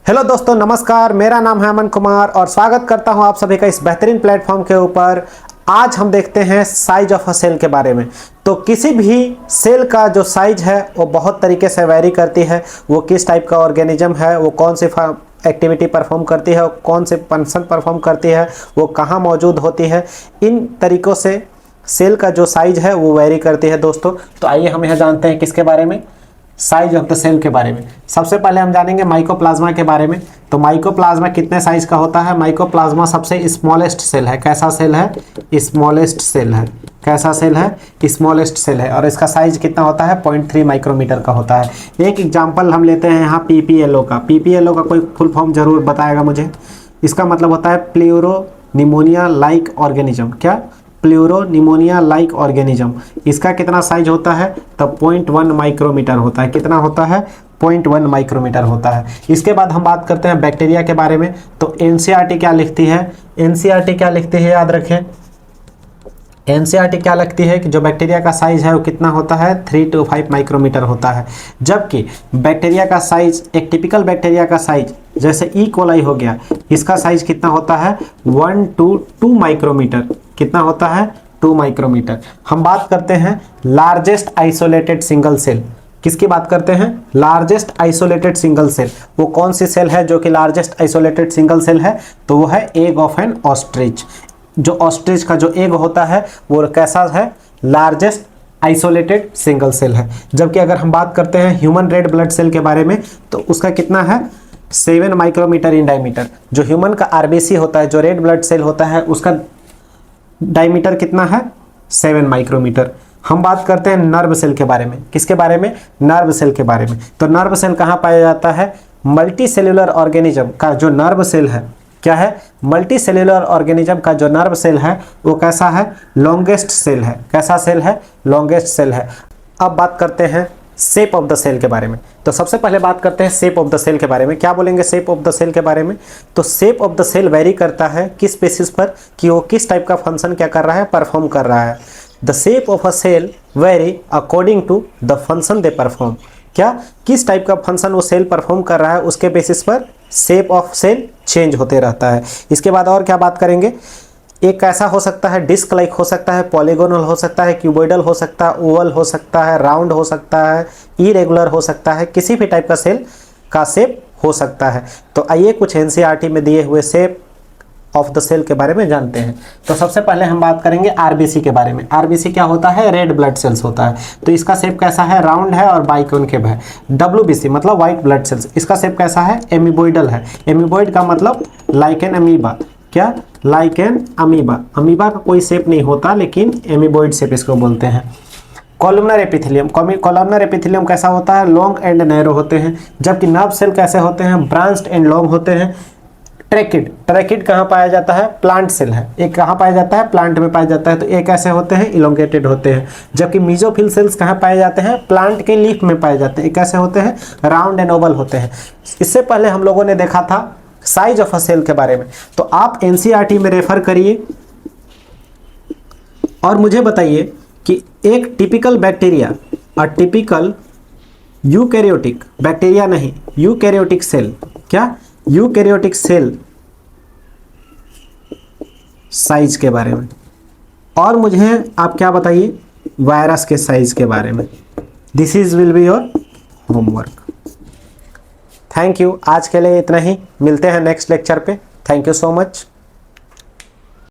Hello दोस्तों, नमस्कार। मेरा नाम है अमन कुमार और स्वागत करता हूं आप सभी का इस बेहतरीन प्लेटफॉर्म के ऊपर। आज हम देखते हैं साइज ऑफ अ सेल के बारे में। तो किसी भी सेल का जो साइज है वो बहुत तरीके से वेरी करती है। वो किस टाइप का ऑर्गेनिज्म है, वो कौन सी एक्टिविटी परफॉर्म करती है, कौन से फंक्शन परफॉर्म करती है, वो कहाँ मौजूद होती है, इन तरीक़ों से सेल का जो साइज है वो वेरी करती है दोस्तों। तो आइए हम यह जानते हैं किसके बारे में, साइज ऑफ द सेल के बारे में। सबसे पहले हम जानेंगे माइकोप्लाज्मा के बारे में। तो माइकोप्लाज्मा कितने साइज का होता है? माइकोप्लाज्मा सबसे स्मॉलेस्ट सेल है। कैसा सेल है? स्मॉलेस्ट सेल है। कैसा सेल है? स्मॉलेस्ट सेल है। और इसका साइज कितना होता है? 0.3 माइक्रोमीटर का होता है। एक एग्जांपल हम लेते हैं यहाँ पीपीएलओ का। पीपीएलओ का कोई फुल फॉर्म जरूर बताएगा मुझे। इसका मतलब होता है प्लूरो निमोनिया लाइक ऑर्गेनिज्म। क्या? Pleuro pneumonia like organism. इसका कितना साइज होता है? तब 0.1 माइक्रोमीटर होता है। कितना होता है? 0.1 माइक्रोमीटर होता है। इसके बाद हम बात करते हैं बैक्टीरिया के बारे में। तो एनसीईआरटी क्या लिखती है? एनसीईआरटी क्या लिखती है याद रखें। एनसीईआरटी क्या लगती है कि जो बैक्टीरिया का साइज है वो कितना होता है? 3 to 5 माइक्रोमीटर होता है। जबकि बैक्टीरिया का साइज, एक टिपिकल बैक्टीरिया का साइज जैसे ई कोलाई हो गया, इसका साइज कितना होता है? 1 to 2 माइक्रोमीटर। कितना होता है? 2 माइक्रोमीटर। हम बात करते हैं लार्जेस्ट आइसोलेटेड सिंगल सेल। किसकी बात करते हैं? Largest isolated single cell. वो कौन सी सेल है जो कि लार्जेस्ट आइसोलेटेड सिंगल सेल है? तो वो है एग ऑफ एन ऑस्ट्रिच। जो ऑस्ट्रिच का जो एग होता है वो कैसा है? लार्जेस्ट आइसोलेटेड सिंगल सेल है। जबकि अगर हम बात करते हैं ह्यूमन रेड ब्लड सेल के बारे में, तो उसका कितना है? 7 माइक्रोमीटर इन डायमीटर। जो ह्यूमन का आरबीसी होता है, जो रेड ब्लड सेल होता है, उसका डायमीटर कितना है? 7 माइक्रोमीटर। हम बात करते हैं नर्व सेल के बारे में। किसके बारे में? नर्व सेल के बारे में। तो नर्व सेल कहाँ पाया जाता है? मल्टी सेल्यूलर ऑर्गेनिज्म का जो नर्व सेल है, क्या है? मल्टी सेल्यूलर ऑर्गेनिज्म का जो नर्व सेल है वो कैसा है? लॉन्गेस्ट सेल है। कैसा सेल है? लॉन्गेस्ट सेल है। अब बात करते हैं शेप ऑफ द सेल के बारे में। तो सबसे पहले बात करते हैं शेप ऑफ द सेल के बारे में। क्या बोलेंगे शेप ऑफ द सेल के बारे में? तो shape of the cell vary करता है किस बेसिस पर कि वो किस टाइप का फंक्शन क्या कर रहा है? परफॉर्म कर रहा है। The shape of a cell vary according to the function they perform. क्या? किस टाइप का फंक्शन वो सेल परफॉर्म कर रहा है, उसके बेसिस पर शेप ऑफ सेल चेंज होते रहता है। इसके बाद और क्या बात करेंगे? एक ऐसा हो सकता है डिस्क लाइक हो सकता है, पॉलीगोनल हो सकता है, क्यूबॉइडल हो सकता है, ओवल हो सकता है, राउंड हो सकता है, इरेगुलर हो सकता है, किसी भी टाइप का सेल का शेप हो सकता है। तो आइए कुछ एनसीईआरटी में दिए हुए शेप ऑफ द सेल के बारे में जानते हैं। तो सबसे पहले हम बात करेंगे आरबीसी के बारे में। आरबीसी क्या होता है? रेड ब्लड सेल्स होता है। तो इसका शेप कैसा है? राउंड है और बाइकॉन्केव है। डब्ल्यूबीसी मतलब व्हाइट ब्लड सेल्स, इसका शेप कैसा है? एमीबॉइडल है। एमीबॉइड का मतलब लाइक एन अमीबा। क्या? Like an amoeba. अमीबा का कोई शेप नहीं होता, लेकिन एमीबॉइड शेप इसको बोलते हैं। Columnar epithelium. कॉलमनर एपिथेलियम कैसा होता है? लॉन्ग एंड नैरो होते हैं। जबकि नर्व सेल कैसे होते हैं? ब्रांच्ड एंड लॉन्ग होते हैं। ट्रैकिड। ट्रैकिड कहाँ पाया जाता है? प्लांट सेल है। एक कहाँ पाया जाता है? प्लांट में पाया जाता है। तो एक कैसे होते हैं? इलोंगेटेड होते हैं। जबकि मीजोफिल सेल्स कहाँ पाए जाते हैं? प्लांट के लीफ में पाए जाते हैं। एक कैसे होते हैं? राउंड एंड ओवल होते हैं। इससे पहले हम लोगों ने देखा था साइज ऑफ अ सेल के बारे में। तो आप एनसीईआरटी में रेफर करिए और मुझे बताइए कि एक typical bacteria, a typical eukaryotic bacteria नहीं, यूकैरियोटिक सेल। क्या? यूकैरियोटिक सेल साइज के बारे में। और मुझे आप क्या बताइए? वायरस के साइज के बारे में। This is will be your homework. Thank you. आज के लिए इतना ही। मिलते हैं नेक्स्ट लेक्चर पे। Thank you so much.